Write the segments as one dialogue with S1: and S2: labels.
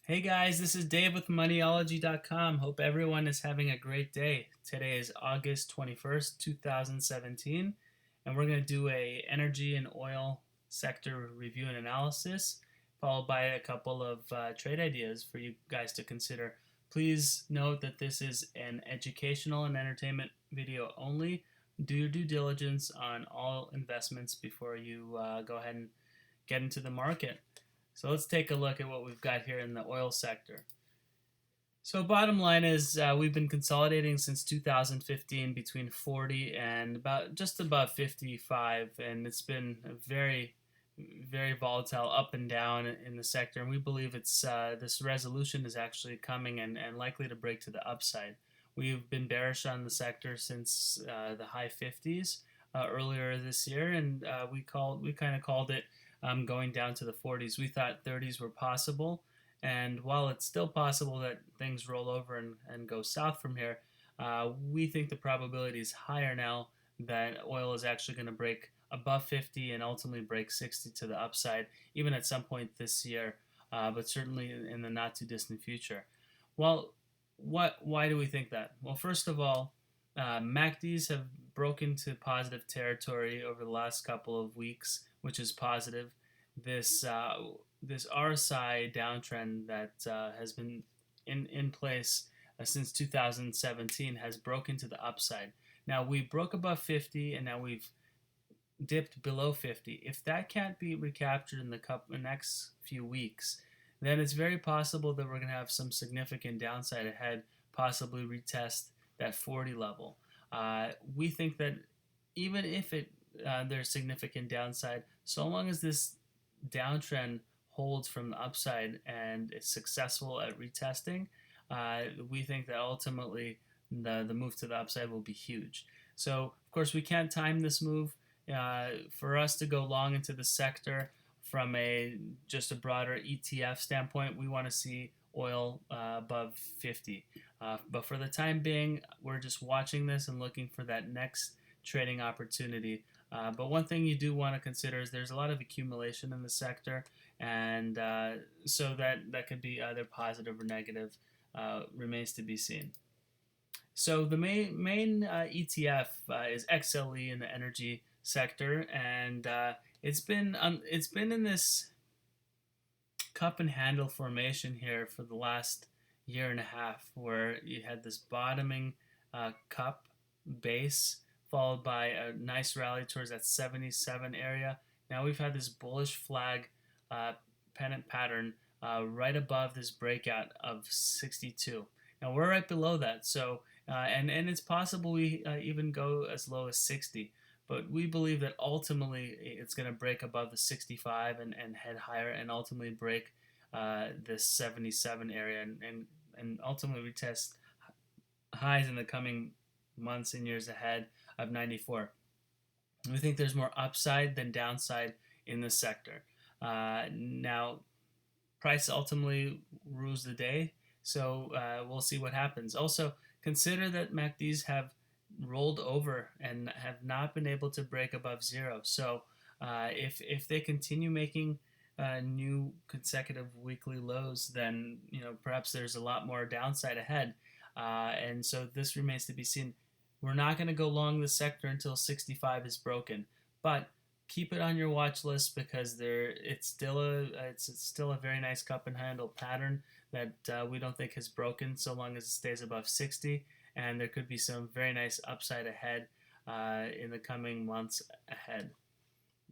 S1: Hey guys, this is Dave with Moneyology.com. Hope everyone is having a great day. Today is August 21st, 2017, and we're going to do a energy and oil sector review and analysis, followed by a couple of trade ideas for you guys to consider. Please note that this is an educational and entertainment video only. Do your due diligence on all investments before you go ahead and get into the market. So let's take a look at what we've got here in the oil sector. So bottom line is we've been consolidating since 2015 between 40 and about just above 55, and it's been a very volatile up and down in the sector. And we believe it's this resolution is actually coming and likely to break to the upside. We've been bearish on the sector since the high 50s earlier this year, and we kind of called it going down to the 40s. We thought 30s were possible, and while it's still possible that things roll over and go south from here, we think the probability is higher now that oil is actually going to break above 50 and ultimately break 60 to the upside, even at some point this year, but certainly in the not too distant future. Well, why do we think that? Well, first of all, MACDs have broken to positive territory over the last couple of weeks, which is positive. This RSI downtrend that has been in place since 2017 has broken to the upside. Now we broke above 50, and now we've dipped below 50. If that can't be recaptured in the next few weeks, then it's very possible that we're going to have some significant downside ahead, possibly retest that 40 level. We think that even if there's significant downside, so long as this downtrend holds from the upside and is successful at retesting, we think that ultimately the move to the upside will be huge. So, of course, we can't time this move. For us to go long into the sector from just a broader ETF standpoint, we want to see oil above 50. But for the time being, we're just watching this and looking for that next trading opportunity. But one thing you do want to consider is there's a lot of accumulation in the sector, and so that could be either positive or negative. Remains to be seen. So the main ETF is XLE in the energy sector, and it's been in this cup and handle formation here for the last year and a half, where you had this bottoming cup base followed by a nice rally towards that 77 area. Now we've had this bullish flag pennant pattern right above this breakout of 62. Now we're right below that, so and it's possible we even go as low as 60. But we believe that ultimately it's going to break above the 65 and head higher, and ultimately break this 77 area and ultimately retest highs in the coming months and years ahead of 94. We think there's more upside than downside in this sector. Now, price ultimately rules the day, so we'll see what happens. Also, consider that MACDs have rolled over and have not been able to break above zero. So if they continue making new consecutive weekly lows, then perhaps there's a lot more downside ahead. And so this remains to be seen. We're not going to go long the sector until 65 is broken, but keep it on your watch list, because it's still a very nice cup and handle pattern that we don't think has broken, so long as it stays above 60. And there could be some very nice upside ahead in the coming months ahead.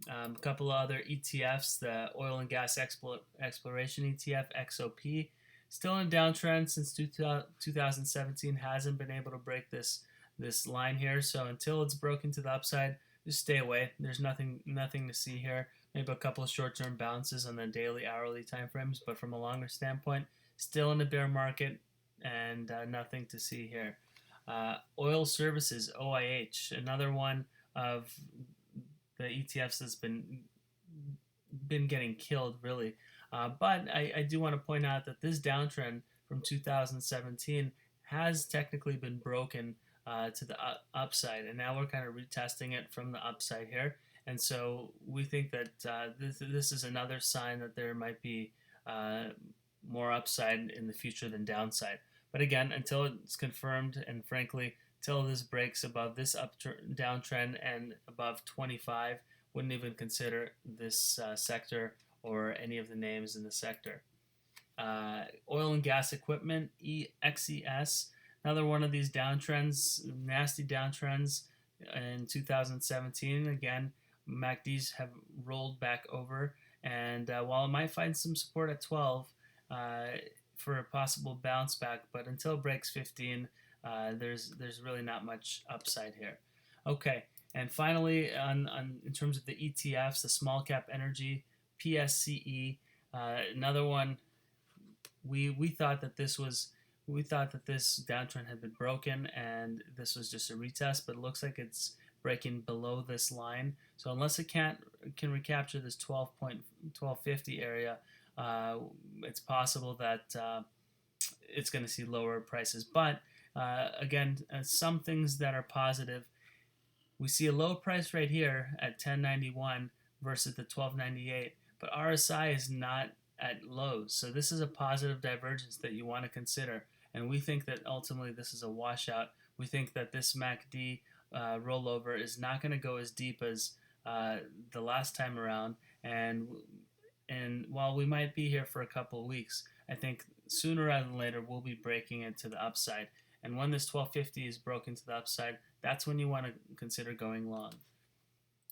S1: A couple of other ETFs, the Oil and Gas Exploration ETF, XOP, still in downtrend since 2017, hasn't been able to break this line here. So until it's broken to the upside, just stay away. There's nothing to see here. Maybe a couple of short-term bounces on the daily, hourly time frames, but from a longer standpoint, still in a bear market, and nothing to see here. Oil Services, OIH, another one of the ETFs that's been getting killed, really. But I do want to point out that this downtrend from 2017 has technically been broken to the upside, and now we're kind of retesting it from the upside here. And so we think that this is another sign that there might be more upside in the future than downside. But again, until it's confirmed, and frankly, until this breaks above this downtrend and above 25, wouldn't even consider this sector or any of the names in the sector. Oil and gas equipment, XES, another one of these downtrends, nasty downtrends in 2017. Again, MACDs have rolled back over, and while it might find some support at 12 for a possible bounce back, but until it breaks 15, there's really not much upside here. Okay, and finally, in terms of the ETFs, the small cap energy, PSCE, another one. We thought that this downtrend had been broken and this was just a retest, but it looks like it's breaking below this line. So unless it can recapture this 12.1250 area, it's possible that it's going to see lower prices. But again, some things that are positive. We see a low price right here at 1091 versus the 1298, but RSI is not at lows. So this is a positive divergence that you want to consider. And we think that ultimately this is a washout. We think that this MACD rollover is not going to go as deep as the last time around. And while we might be here for a couple of weeks, I think sooner rather than later we'll be breaking it to the upside. And when this 1250 is broken to the upside, that's when you want to consider going long.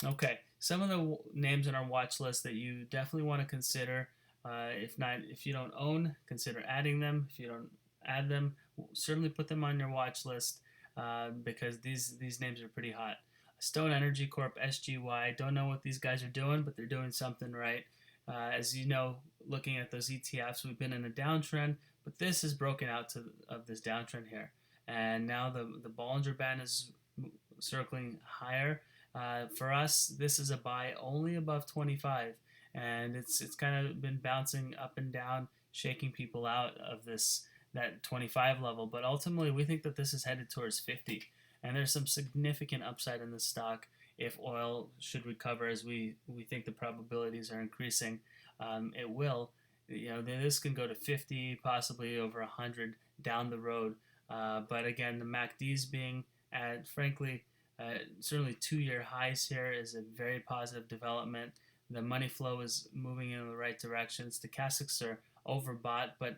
S1: Okay, some of the names on our watch list that you definitely want to consider. If you don't own, consider adding them. If you don't add them, certainly put them on your watch list because these names are pretty hot. Stone Energy Corp, SGY. Don't know what these guys are doing, but they're doing something right. As you know, looking at those ETFs, we've been in a downtrend, but this is broken out of this downtrend here, and now the Bollinger Band is circling higher. For us, this is a buy only above 25. And it's kind of been bouncing up and down, shaking people out of that 25 level. But ultimately, we think that this is headed towards 50, and there's some significant upside in the stock if oil should recover, as we think the probabilities are increasing. It will. This can go to 50, possibly over 100 down the road. But again, the MACDs being at, frankly, certainly 2-year highs here is a very positive development. The money flow is moving in the right direction. Stochastics are overbought, but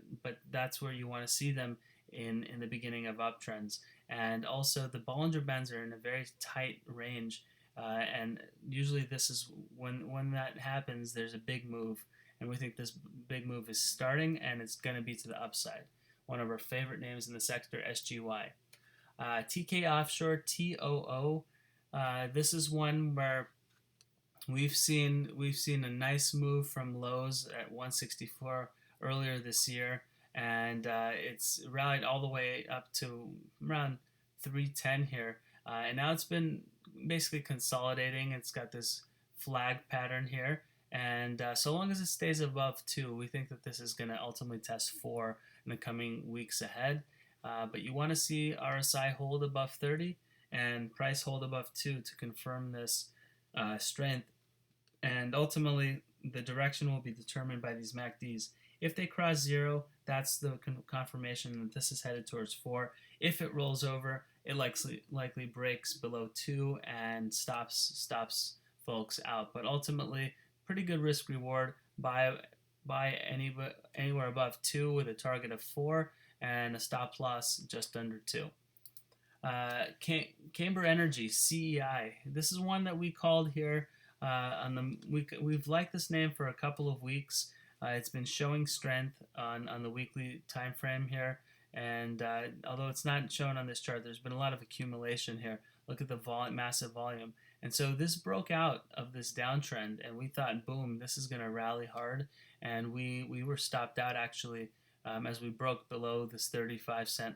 S1: that's where you want to see them in the beginning of uptrends. And also the Bollinger Bands are in a very tight range, and usually this is when that happens, there's a big move, and we think this big move is starting, and it's going to be to the upside. One of our favorite names in the sector, SGY. TK Offshore, TOO. This is one where we've seen a nice move from lows at 164 earlier this year, and it's rallied all the way up to around 310 here, and now it's been basically consolidating. It's got this flag pattern here, and so long as it stays above 2, we think that this is going to ultimately test 4 in the coming weeks ahead. But you want to see RSI hold above 30 and price hold above 2 to confirm this strength. And ultimately, the direction will be determined by these MACDs. If they cross 0, that's the confirmation that this is headed towards 4. If it rolls over, it likely breaks below 2 and stops folks out. But ultimately, pretty good risk reward. Buy anywhere above 2 with a target of 4 and a stop loss just under 2. Camber Energy, CEI. This is one that we called here. We've liked this name for a couple of weeks. It's been showing strength on the weekly time frame here, and although it's not shown on this chart, there's been a lot of accumulation here. Look at the massive volume, and so this broke out of this downtrend, and we thought, boom, this is going to rally hard, and we were stopped out actually as we broke below this 35-cent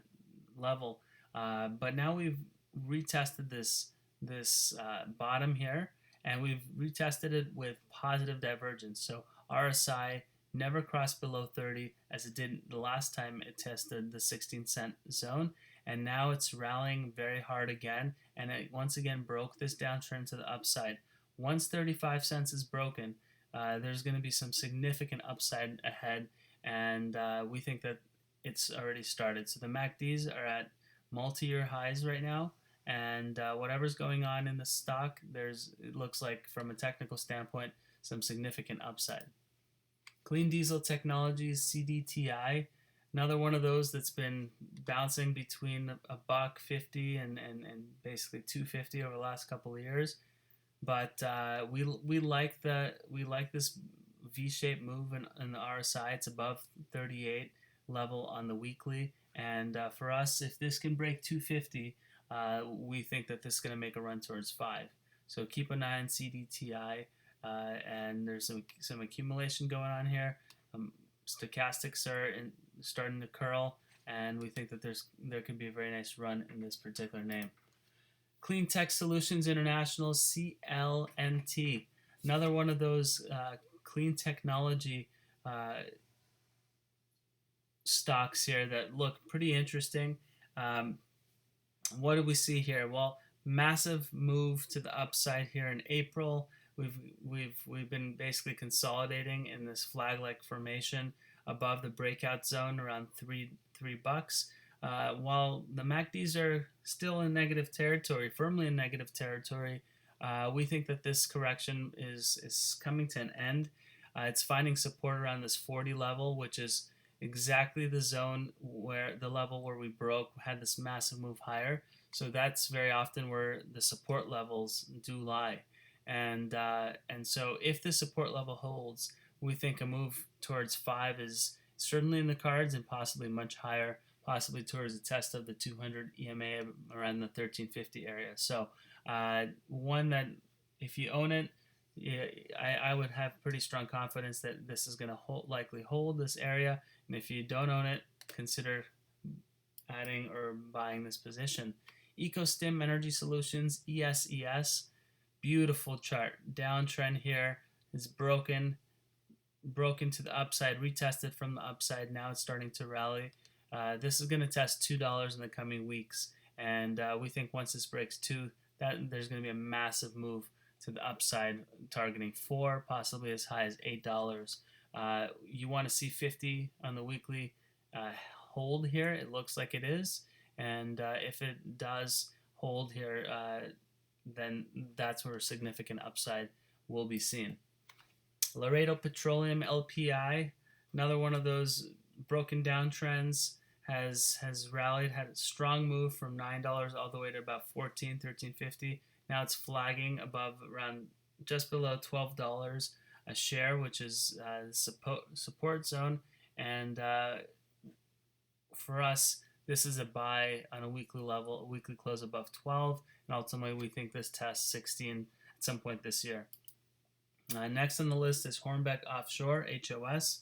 S1: level. But now we've retested this bottom here, and we've retested it with positive divergence. So RSI never crossed below 30 as it did the last time it tested the 16-cent zone, and now it's rallying very hard again, and it once again broke this downtrend to the upside. Once 35 cents is broken, there's going to be some significant upside ahead, and we think that it's already started. So the MACDs are at multi-year highs right now, and whatever's going on in the stock, it looks like from a technical standpoint some significant upside. Clean Diesel Technologies, CDTI, another one of those that's been bouncing between $1.50 and basically $2.50 over the last couple of years. But we like this V-shaped move in the RSI. It's above 38 level on the weekly, and for us, if this can break 250, we think that this is going to make a run towards 5. So keep an eye on CDTI, and there's some accumulation going on here. Stochastics are starting to curl, and we think that there could be a very nice run in this particular name. Clean Tech Solutions International, CLNT, another one of those clean technology stocks here that look pretty interesting. What do we see here? Well, massive move to the upside here in April. We've been basically consolidating in this flag-like formation above the breakout zone around $3. While the MACDs are still in negative territory, firmly in negative territory, we think that this correction is coming to an end. It's finding support around this 40 level, which is exactly the zone where the level where we had this massive move higher. So that's very often where the support levels do lie. And so if the support level holds, we think a move towards 5 is certainly in the cards and possibly much higher, possibly towards the test of the 200 EMA around the 1350 area. So one that if you own it, I would have pretty strong confidence that this is going to likely hold this area. And if you don't own it, consider adding or buying this position. EcoStim Energy Solutions, ESES, beautiful chart. Downtrend here is broken to the upside, retested from the upside. Now it's starting to rally. This is going to test $2 in the coming weeks, and we think once this breaks 2, that there's going to be a massive move to the upside, targeting 4, possibly as high as $8. You want to see 50 on the weekly hold here. It looks like it is, and if it does hold here, then that's where significant upside will be seen. Laredo Petroleum LPI, another one of those broken down trends, has rallied, had a strong move from $9 all the way to about $14, $13.50. Now it's flagging above around just below $12 a share, which is support zone. And for us, this is a buy on a weekly level, a weekly close above 12, and ultimately we think this tests 16 at some point this year. Next on the list is Hornbeck Offshore, HOS.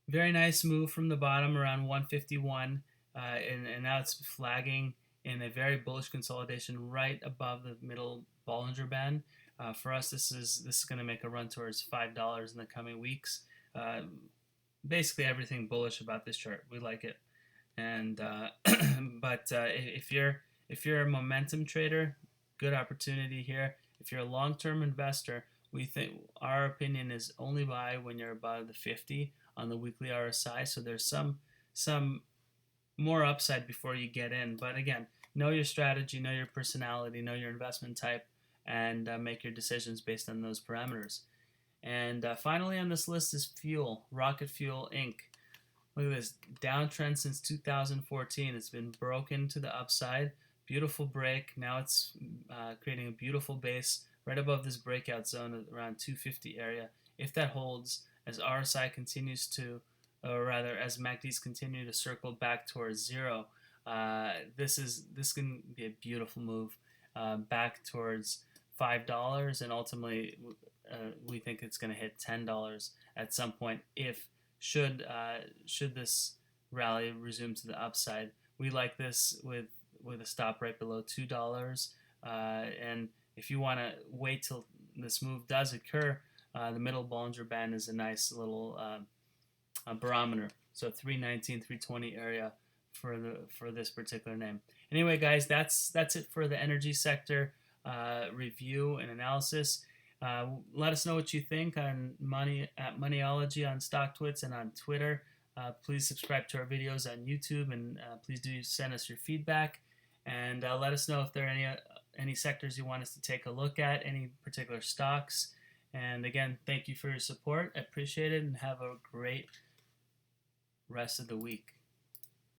S1: Very nice move from the bottom around 151, and now it's flagging in a very bullish consolidation right above the middle Bollinger Band. For us, this is going to make a run towards $5 in the coming weeks. Basically, everything bullish about this chart. We like it, and but if you're a momentum trader, good opportunity here. If you're a long-term investor, we think our opinion is only buy when you're above the 50 on the weekly RSI. So there's some more upside before you get in. But again, know your strategy, know your personality, know your investment type, and make your decisions based on those parameters. And finally on this list is Fuel, Rocket Fuel Inc. Look at this downtrend since 2014. It's been broken to the upside. Beautiful break. Now it's creating a beautiful base right above this breakout zone at around 250 area. If that holds, as RSI continues to, or rather as MACDs continue to circle back towards 0, this can be a beautiful move back towards $5, and ultimately we think it's going to hit $10 at some point should this rally resume to the upside. We like this with a stop right below $2, and if you want to wait till this move does occur, the middle Bollinger Band is a nice little barometer. So 319, 320 area for this particular name. Anyway, guys, that's it for the energy sector review and analysis. Let us know what you think on Money at Moneyology on StockTwits and on Twitter. Please subscribe to our videos on YouTube, and please do send us your feedback. And let us know if there are any sectors you want us to take a look at, any particular stocks. And again, thank you for your support. I appreciate it, and have a great rest of the week.